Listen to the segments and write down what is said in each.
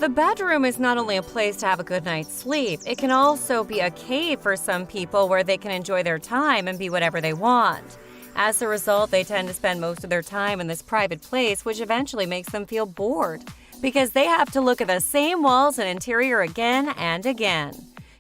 The bedroom is not only a place to have a good night's sleep, it can also be a cave for some people where they can enjoy their time and be whatever they want. As a result, they tend to spend most of their time in this private place, which eventually makes them feel bored, because they have to look at the same walls and interior again and again.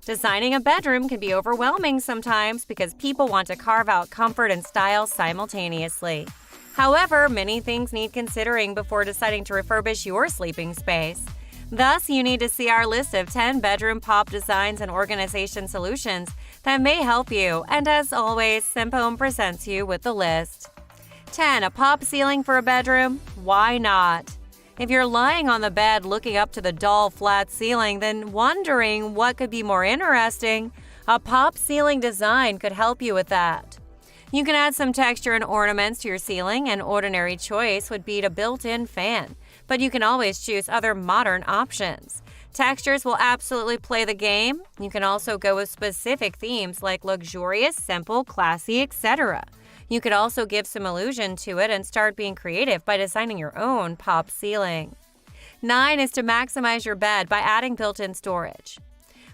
Designing a bedroom can be overwhelming sometimes because people want to carve out comfort and style simultaneously. However, many things need considering before deciding to refurbish your sleeping space. Thus, you need to see our list of 10 bedroom pop designs and organization solutions that may help you, and as always, Simpome presents you with the list. 10. A pop ceiling for a bedroom? Why not? If you're lying on the bed looking up to the dull, flat ceiling, then wondering what could be more interesting, a pop ceiling design could help you with that. You can add some texture and ornaments to your ceiling. An ordinary choice would be a built-in fan, but you can always choose other modern options. Textures will absolutely play the game. You can also go with specific themes like luxurious, simple, classy, etc. You could also give some illusion to it and start being creative by designing your own pop ceiling. 9 is to maximize your bed by adding built-in storage.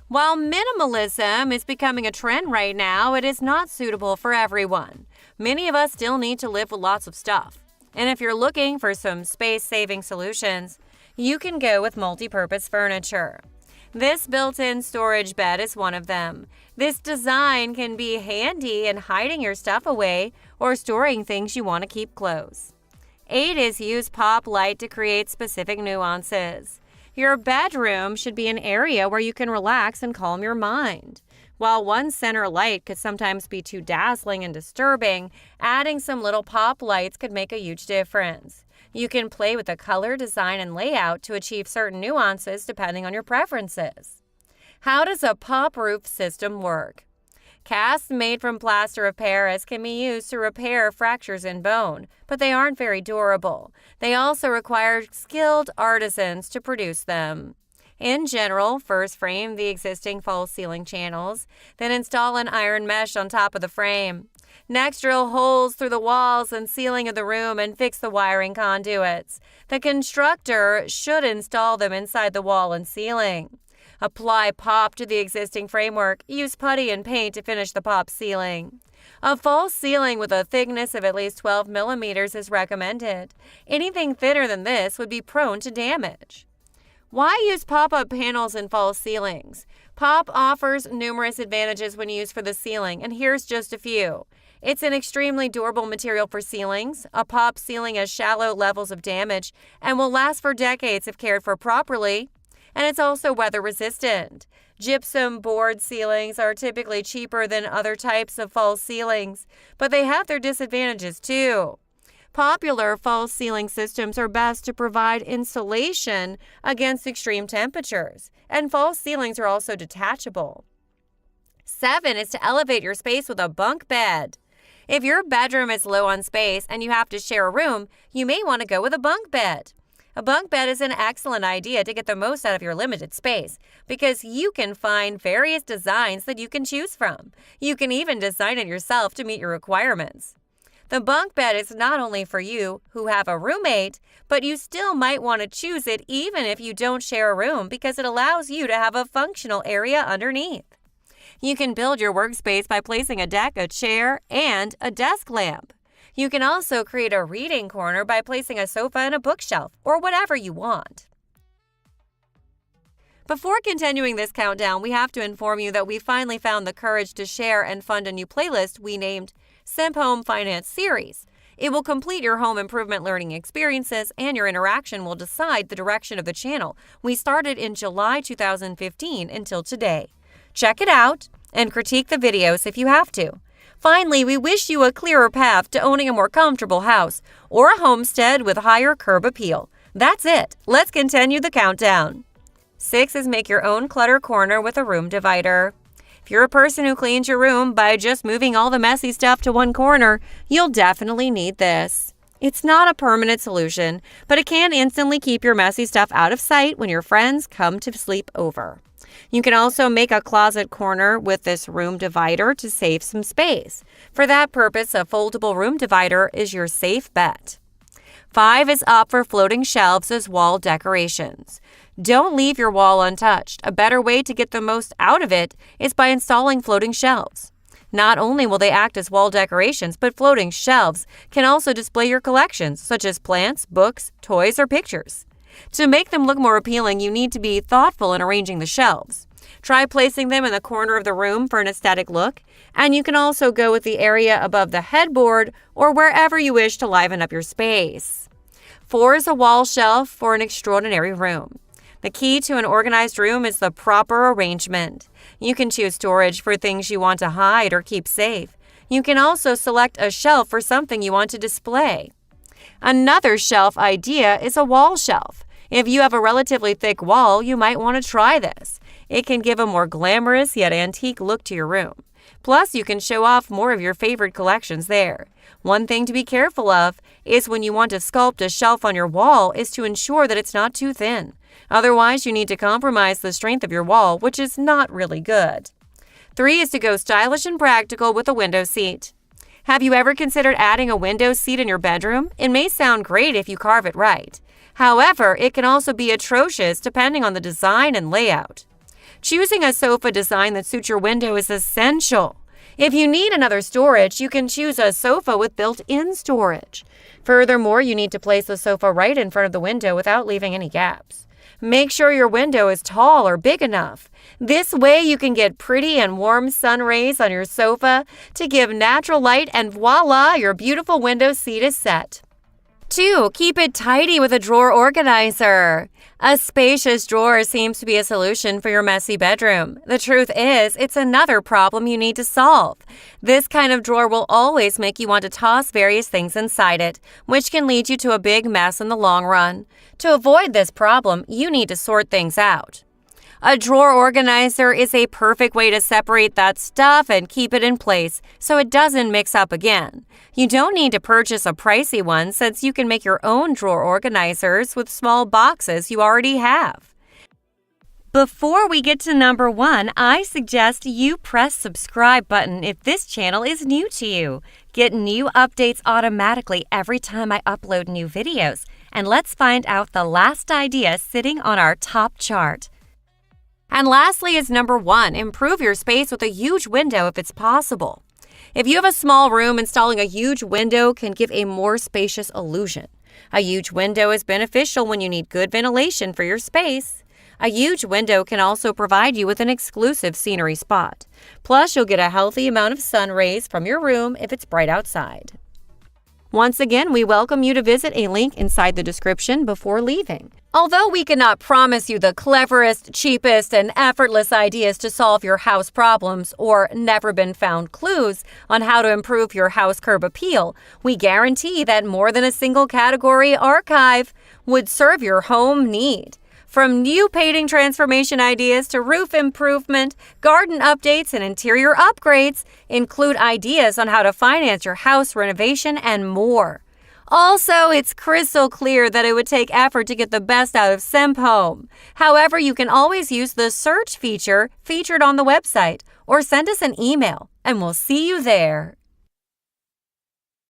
While minimalism is becoming a trend right now, it is not suitable for everyone. Many of us still need to live with lots of stuff. And if you're looking for some space-saving solutions, you can go with multi-purpose furniture. This built-in storage bed is one of them. This design can be handy in hiding your stuff away or storing things you want to keep close. 8 is use pop light to create specific nuances. Your bedroom should be an area where you can relax and calm your mind. While one center light could sometimes be too dazzling and disturbing, adding some little pop lights could make a huge difference. You can play with the color, design, and layout to achieve certain nuances depending on your preferences. How does a pop roof system work? Casts made from plaster of Paris can be used to repair fractures in bone, but they aren't very durable. They also require skilled artisans to produce them. In general, first frame the existing false ceiling channels, then install an iron mesh on top of the frame. Next, drill holes through the walls and ceiling of the room and fix the wiring conduits. The constructor should install them inside the wall and ceiling. Apply pop to the existing framework. Use putty and paint to finish the pop ceiling. A false ceiling with a thickness of at least 12 millimeters is recommended. Anything thinner than this would be prone to damage. Why use pop-up panels in false ceilings? Pop offers numerous advantages when used for the ceiling, and here's just a few. It's an extremely durable material for ceilings. A pop ceiling has shallow levels of damage and will last for decades if cared for properly. And it's also weather resistant. Gypsum board ceilings are typically cheaper than other types of false ceilings, but they have their disadvantages too. Popular false ceiling systems are best to provide insulation against extreme temperatures, and false ceilings are also detachable. 7 is to elevate your space with a bunk bed. If your bedroom is low on space and you have to share a room, you may want to go with a bunk bed. A bunk bed is an excellent idea to get the most out of your limited space because you can find various designs that you can choose from. You can even design it yourself to meet your requirements. The bunk bed is not only for you who have a roommate, but you still might want to choose it even if you don't share a room because it allows you to have a functional area underneath. You can build your workspace by placing a deck, a chair, and a desk lamp. You can also create a reading corner by placing a sofa and a bookshelf, or whatever you want. Before continuing this countdown, we have to inform you that we finally found the courage to share and fund a new playlist we named Simpome Finance Series. It will complete your home improvement learning experiences, and your interaction will decide the direction of the channel. We started in July 2015 until today. Check it out and critique the videos if you have to. Finally, we wish you a clearer path to owning a more comfortable house or a homestead with higher curb appeal. That's it. Let's continue the countdown. 6 is make your own clutter corner with a room divider. If you're a person who cleans your room by just moving all the messy stuff to one corner, you'll definitely need this. It's not a permanent solution, but it can instantly keep your messy stuff out of sight when your friends come to sleep over. You can also make a closet corner with this room divider to save some space. For that purpose, a foldable room divider is your safe bet. 5 is opt for floating shelves as wall decorations. Don't leave your wall untouched. A better way to get the most out of it is by installing floating shelves. Not only will they act as wall decorations, but floating shelves can also display your collections, such as plants, books, toys, or pictures. To make them look more appealing, you need to be thoughtful in arranging the shelves. Try placing them in the corner of the room for an aesthetic look, and you can also go with the area above the headboard or wherever you wish to liven up your space. 4 is a wall shelf for an extraordinary room. The key to an organized room is the proper arrangement. You can choose storage for things you want to hide or keep safe. You can also select a shelf for something you want to display. Another shelf idea is a wall shelf. If you have a relatively thick wall, you might want to try this. It can give a more glamorous yet antique look to your room. Plus, you can show off more of your favorite collections there. One thing to be careful of is when you want to sculpt a shelf on your wall is to ensure that it's not too thin. Otherwise, you need to compromise the strength of your wall, which is not really good. 3 is to go stylish and practical with a window seat. Have you ever considered adding a window seat in your bedroom? It may sound great if you carve it right. However, it can also be atrocious depending on the design and layout. Choosing a sofa design that suits your window is essential. If you need another storage, you can choose a sofa with built-in storage. Furthermore, you need to place the sofa right in front of the window without leaving any gaps. Make sure your window is tall or big enough. This way you can get pretty and warm sun rays on your sofa to give natural light, and voila, your beautiful window seat is set. 2. Keep it tidy with a drawer organizer. A spacious drawer seems to be a solution for your messy bedroom. The truth is, it's another problem you need to solve. This kind of drawer will always make you want to toss various things inside it, which can lead you to a big mess in the long run. To avoid this problem, you need to sort things out. A drawer organizer is a perfect way to separate that stuff and keep it in place so it doesn't mix up again. You don't need to purchase a pricey one since you can make your own drawer organizers with small boxes you already have. Before we get to number 1, I suggest you press subscribe button if this channel is new to you. Get new updates automatically every time I upload new videos. And let's find out the last idea sitting on our top chart. And lastly is number 1, improve your space with a huge window if it's possible. If you have a small room, installing a huge window can give a more spacious illusion. A huge window is beneficial when you need good ventilation for your space. A huge window can also provide you with an exclusive scenery spot. Plus, you'll get a healthy amount of sun rays from your room if it's bright outside. Once again, we welcome you to visit a link inside the description before leaving. Although we cannot promise you the cleverest, cheapest, and effortless ideas to solve your house problems or never-been-found clues on how to improve your house curb appeal, we guarantee that more than a single category archive would serve your home need. From new painting transformation ideas to roof improvement, garden updates, and interior upgrades, include ideas on how to finance your house renovation and more. Also, it's crystal clear that it would take effort to get the best out of Home. However, you can always use the search feature featured on the website or send us an email, and we'll see you there.